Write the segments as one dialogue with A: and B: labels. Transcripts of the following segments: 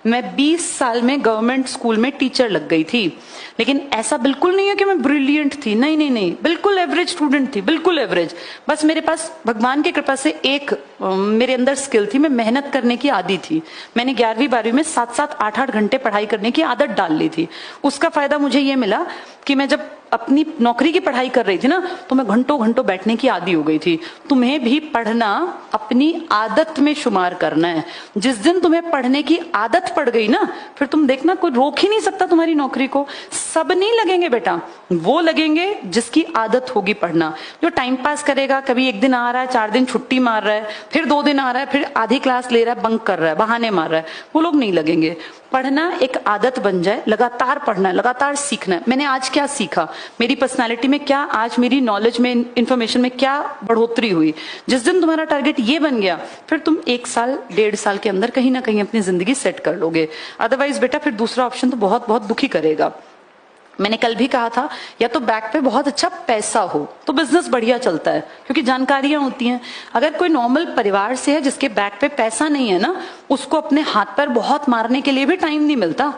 A: मैं 20 साल में गवर्नमेंट स्कूल में टीचर लग गई थी, लेकिन ऐसा बिल्कुल नहीं है कि मैं ब्रिलियंट थी। नहीं नहीं नहीं, बिल्कुल एवरेज स्टूडेंट थी, बिल्कुल एवरेज। बस मेरे पास भगवान की कृपा से एक मेरे अंदर स्किल थी, मैं मेहनत करने की आदी थी। मैंने 11वीं 12वीं में 7-7 8-8 घंटे पढ़ाई करने की आदत डाल ली थी। उसका फायदा मुझे ये मिला कि मैं जब अपनी नौकरी की पढ़ाई कर रही थी ना, तो मैं घंटों घंटों बैठने की आदी हो गई थी। तुम्हें भी पढ़ना अपनी आदत में शुमार करना है। जिस दिन तुम्हें पढ़ने की आदत पड़ गई ना, फिर तुम देखना कोई रोक ही नहीं सकता तुम्हारी नौकरी को। सब नहीं लगेंगे बेटा, वो लगेंगे जिसकी आदत होगी पढ़ना। जो टाइम पास करेगा, कभी एक दिन आ रहा है, 4 दिन छुट्टी मार रहा है, फिर 2 दिन आ रहा है, फिर आधी क्लास ले रहा है, बंक कर रहा है, बहाने मार रहा है, वो लोग नहीं लगेंगे। पढ़ना एक आदत बन जाए, लगातार पढ़ना है, लगातार सीखना है। मैंने आज क्या सीखा, मेरी पर्सनालिटी में क्या, आज मेरी नॉलेज में, इंफॉर्मेशन में क्या बढ़ोतरी हुई। जिस दिन तुम्हारा टारगेट ये बन गया, फिर तुम 1 साल 1.5 साल के अंदर कहीं ना कहीं अपनी जिंदगी सेट कर लोगे। अदरवाइज बेटा फिर दूसरा ऑप्शन तो बहुत बहुत दुखी करेगा। मैंने कल भी कहा था, या तो बैक पे बहुत अच्छा पैसा हो तो बिजनेस बढ़िया चलता है, क्योंकि जानकारियां होती हैं। अगर कोई नॉर्मल परिवार से है जिसके बैक पे पैसा नहीं है ना, उसको अपने हाथ पर बहुत मारने के लिए भी टाइम नहीं मिलता।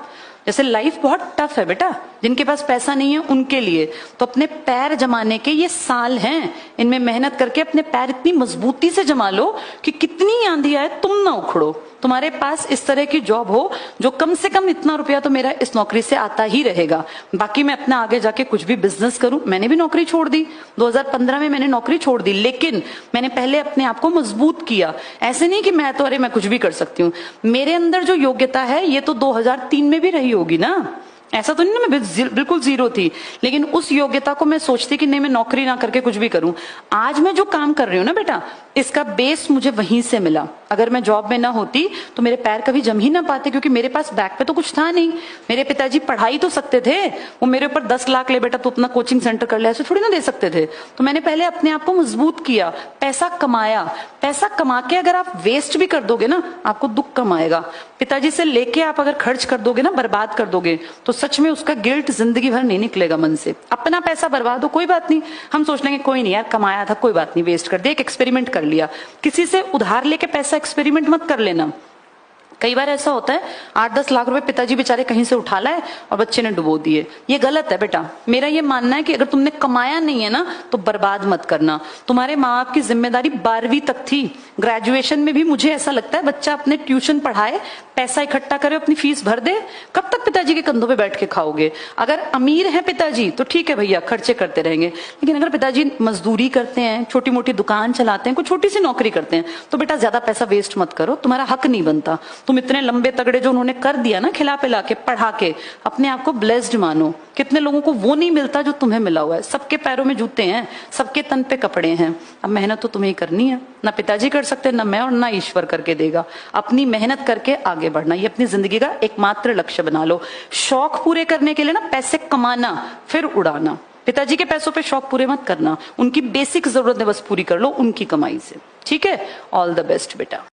A: जैसे लाइफ बहुत टफ है बेटा, जिनके पास पैसा नहीं है उनके लिए तो अपने पैर जमाने के ये साल हैं। इनमें मेहनत करके अपने पैर इतनी मजबूती से जमा लो कि कितनी आंधी आए तुम ना उखड़ो। तुम्हारे पास इस तरह की जॉब हो जो कम से कम इतना रुपया तो मेरा इस नौकरी से आता ही रहेगा, बाकी मैं अपना आगे जाके कुछ भी बिजनेस करूं। मैंने भी नौकरी छोड़ दी, 2015 में मैंने नौकरी छोड़ दी, लेकिन मैंने पहले अपने आप को मजबूत किया। ऐसे नहीं कि मैं तो अरे मैं कुछ भी कर सकती हूँ। मेरे अंदर जो योग्यता है ये तो 2003 में भी रही होगी ना, ऐसा तो नहीं ना मैं बिल्कुल जीरो थी, लेकिन उस योग्यता को मैं सोचती कि नहीं मैं नौकरी ना करके कुछ भी करूं। आज मैं जो काम कर रही हूं ना बेटा, इसका बेस मुझे वहीं से मिला। अगर मैं जॉब में ना होती तो मेरे पैर कभी जम ही ना पाते, क्योंकि मेरे पास बैक पे तो कुछ था नहीं। मेरे पिताजी पढ़ाई तो सकते थे, वो मेरे ऊपर 10 लाख ले बेटा तो अपना कोचिंग सेंटर कर ले, ऐसे थोड़ी ना दे सकते थे। तो मैंने पहले अपने आप को मजबूत किया, पैसा कमाया। पैसा कमा के अगर आप वेस्ट भी कर दोगे ना, आपको दुख कम आएगा। पिताजी से लेके आप अगर खर्च कर दोगे ना, बर्बाद कर दोगे, तो सच में उसका गिल्ट जिंदगी भर नहीं निकलेगा मन से। अपना पैसा बर्बाद हो कोई बात नहीं, हम सोच लेंगे कोई नहीं यार कमाया था, कोई बात नहीं, वेस्ट कर दिया, एक एक्सपेरिमेंट कर लिया। किसी से उधार लेके पैसा एक्सपेरिमेंट मत कर लेना। कई बार ऐसा होता है 8-10 लाख रुपए पिताजी बेचारे कहीं से उठा लाए और बच्चे ने डुबो दिए। ये गलत है बेटा। मेरा ये मानना है कि अगर तुमने कमाया नहीं है ना तो बर्बाद मत करना। तुम्हारे माँ बाप की जिम्मेदारी 12वीं तक थी। ग्रेजुएशन में भी मुझे ऐसा लगता है बच्चा अपने ट्यूशन पढ़ाए, पैसा इकट्ठा करे, अपनी फीस भर दे। कब तक पिताजी के कंधों पे बैठ के खाओगे? अगर अमीर है पिताजी तो ठीक है भैया, खर्चे करते रहेंगे, लेकिन अगर पिताजी मजदूरी करते हैं, छोटी मोटी दुकान चलाते हैं, कोई छोटी सी नौकरी करते हैं, तो बेटा ज्यादा पैसा वेस्ट मत करो, तुम्हारा हक नहीं बनता। तुम इतने लंबे तगड़े जो उन्होंने कर दिया ना, खिला पिला के पढ़ा के, अपने आप को ब्लेस्ड मानो। कितने लोगों को वो नहीं मिलता जो तुम्हें मिला हुआ है। सबके पैरों में जूते हैं, सबके तन पे कपड़े हैं। अब मेहनत तो तुम्हें ही करनी है, ना पिताजी कर सकते, ना मैं, और ना ईश्वर करके देगा। अपनी मेहनत करके आगे बढ़ना, ये अपनी जिंदगी का एकमात्र लक्ष्य बना लो। शौक पूरे करने के लिए ना पैसे कमाना फिर उड़ाना। पिताजी के पैसों पे शौक पूरे मत करना, उनकी बेसिक जरूरतें बस पूरी कर लो उनकी कमाई से। ठीक है, ऑल द बेस्ट बेटा।